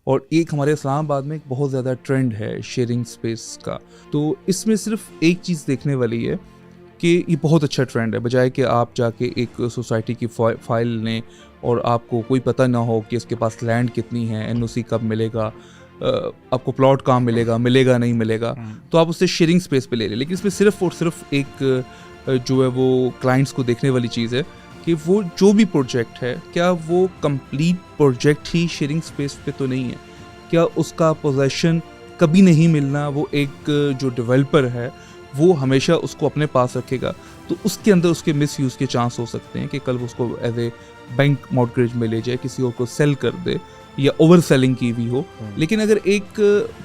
और एक हमारे इस्लामाबाद में एक बहुत ज़्यादा ट्रेंड है शेयरिंग स्पेस का। तो इसमें सिर्फ एक चीज़ देखने वाली है कि ये बहुत अच्छा ट्रेंड है, बजाय कि आप जाके एक सोसाइटी की फाइल लें और आपको कोई पता ना हो कि इसके पास लैंड कितनी है, एनओसी कब मिलेगा, आपको प्लॉट कहाँ मिलेगा, मिलेगा नहीं मिलेगा, तो आप उससे शेयरिंग स्पेस पे ले लें। लेकिन इसमें सिर्फ और सिर्फ एक जो है वो क्लाइंट्स को देखने वाली चीज़ है कि वो जो भी प्रोजेक्ट है, क्या वो कंप्लीट प्रोजेक्ट ही शेयरिंग स्पेस पे तो नहीं है, क्या उसका पोजेशन कभी नहीं मिलना, वो एक जो डेवलपर है वो हमेशा उसको अपने पास रखेगा, तो उसके अंदर उसके मिसयूज़ के चांस हो सकते हैं कि कल वो उसको एज ए बैंक मॉर्गेज में ले जाए, किसी और को सेल कर दे या ओवर सेलिंग की भी हो। लेकिन अगर एक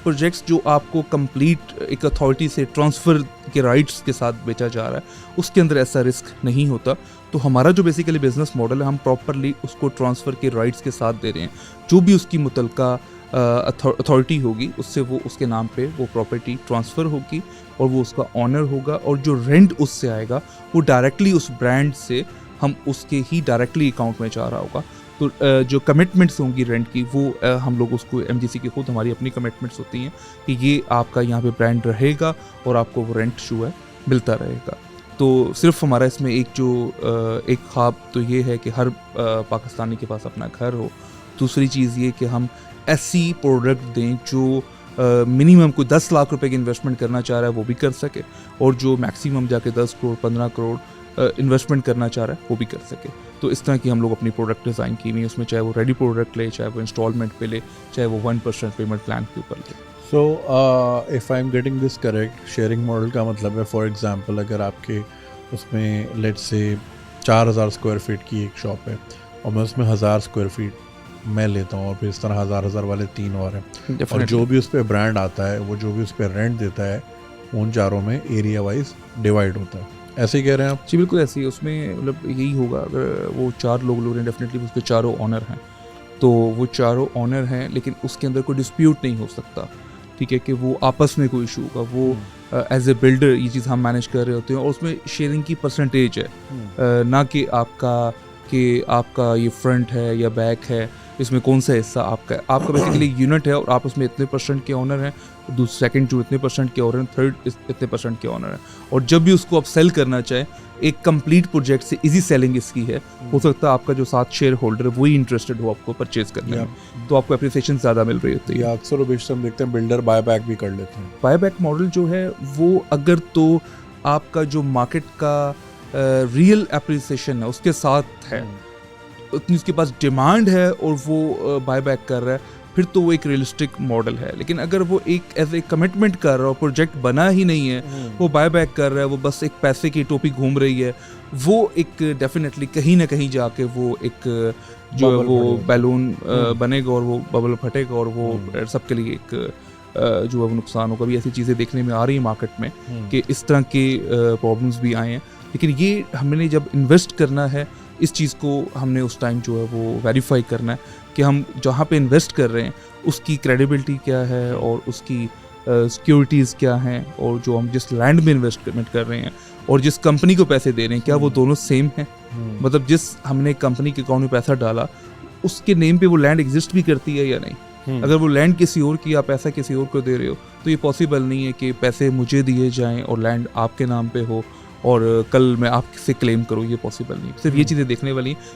प्रोजेक्ट्स जो आपको कंप्लीट एक अथॉरिटी से ट्रांसफ़र के राइट्स के साथ बेचा जा रहा है, उसके अंदर ऐसा रिस्क नहीं होता। तो हमारा जो बेसिकली बिजनेस मॉडल है, हम प्रॉपरली उसको ट्रांसफ़र के राइट्स के साथ दे रहे हैं। जो भी उसकी मुतलका अथॉरिटी होगी, उससे वो उसके नाम पे वो प्रॉपर्टी ट्रांसफ़र होगी और वो उसका ऑनर होगा, और जो रेंट उससे आएगा वो डायरेक्टली उस ब्रांड से हम उसके ही डायरेक्टली अकाउंट में जा रहा होगा। तो जो कमिटमेंट्स होंगी रेंट की, वो हम लोग उसको एमजीसी की खुद हमारी अपनी कमिटमेंट्स होती हैं कि ये आपका यहाँ पे ब्रांड रहेगा और आपको वो रेंट जो है मिलता रहेगा। तो सिर्फ हमारा इसमें एक ख्वाब तो ये है कि हर पाकिस्तानी के पास अपना घर हो। दूसरी चीज़ ये कि हम ऐसी प्रोडक्ट दें जो मिनिमम कोई 10 लाख रुपए की इन्वेस्टमेंट करना चाह रहा है वो भी कर सके, और जो मैक्सिमम जाके 10 करोड़ 15 करोड़ इन्वेस्टमेंट करना चाह रहा है वो भी कर सके। तो इस तरह की हम लोग अपनी प्रोडक्ट डिज़ाइन की हुई है, उसमें चाहे वो रेडी प्रोडक्ट ले, चाहे वो इंस्टॉलमेंट पे ले, चाहे वो 1% पेमेंट प्लान के ऊपर ले। So if I am getting this correct, sharing model का मतलब है, फॉर एग्जांपल अगर आपके उसमें लेट्स से 4000 स्क्वायर फीट की एक शॉप है और मैं उसमें 1000 स्क्वायर फीट मैं लेता हूँ और फिर इस तरह 1000 वाले 3 और हैं, और जो भी उस पर ब्रांड आता है, वो जो भी उस पर रेंट देता है, उन चारों में एरिया वाइज डिवाइड होता है। ऐसे ही कह रहे हैं आप? जी बिल्कुल ऐसे ही। उसमें मतलब यही होगा, अगर वो 4 लोग हैं, डेफिनेटली उसके चारों ऑनर हैं, तो वो चारों ऑनर हैं, लेकिन उसके अंदर कोई डिस्प्यूट नहीं हो सकता, ठीक है, कि वो आपस में कोई इशू होगा। वो एज ए बिल्डर ये चीज़ हम मैनेज कर रहे होते हैं, और उसमें शेयरिंग की परसेंटेज है, ना कि आपका ये फ्रंट है या बैक है, इसमें कौन सा हिस्सा आपका है। आपका बेसिकली यूनिट है और आप उसमें इतने % के ऑनर हैं, सेकंड जो इतने % के ऑनर हैं, थर्ड इतने % के ऑनर हैं, और जब भी उसको आप सेल करना चाहें, एक कंप्लीट प्रोजेक्ट से इजी सेलिंग इसकी है। हो सकता है आपका जो साथ शेयर होल्डर है वही इंटरेस्टेड हो आपको परचेज करने में, तो आपको अप्रिसिएशन ज़्यादा मिल रही होती है। अक्सर बेशतर हम देखते हैं बिल्डर बाय बैक भी कर लेते हैं। बाय बैक मॉडल जो है वो अगर तो आपका जो मार्केट का रियल अप्रिसिएशन है उसके साथ है, उतनी उसके पास डिमांड है और वो बाय बैक कर रहा है, फिर तो वो एक रियलिस्टिक मॉडल है। लेकिन अगर वो एक एज ए कमिटमेंट कर रहा हो, प्रोजेक्ट बना ही नहीं है, वो बाय बैक कर रहा है, वो बस एक पैसे की टोपी घूम रही है, वो एक डेफिनेटली कहीं ना कहीं जाके वो एक जो है वो बैलून बनेगा और वो बबल फटेगा और वो सबके लिए एक जो है वो नुकसान होगा। भी ऐसी चीज़ें देखने में आ रही है मार्केट में कि इस तरह के प्रॉब्लम्स भी आए हैं। लेकिन ये हमने जब इन्वेस्ट करना है, इस चीज़ को हमने उस टाइम जो है वो वेरीफाई करना है कि हम जहाँ पे इन्वेस्ट कर रहे हैं उसकी क्रेडिबिलिटी क्या है और उसकी सिक्योरिटीज़ क्या हैं, और जो हम जिस लैंड में इन्वेस्टमेंट कर रहे हैं और जिस कंपनी को पैसे दे रहे हैं, क्या वो दोनों सेम हैं। मतलब जिस हमने कंपनी के अकाउंट में पैसा डाला, उसके नेम पे वो लैंड एग्जिस्ट भी करती है या नहीं। अगर वो लैंड किसी और की, आप पैसा किसी और को दे रहे हो, तो ये पॉसिबल नहीं है कि पैसे मुझे दिए जाएँ और लैंड आपके नाम पे हो और कल मैं आपसे क्लेम करूँ, ये पॉसिबल नहीं। सिर्फ ये चीज़ें देखने वाली हैं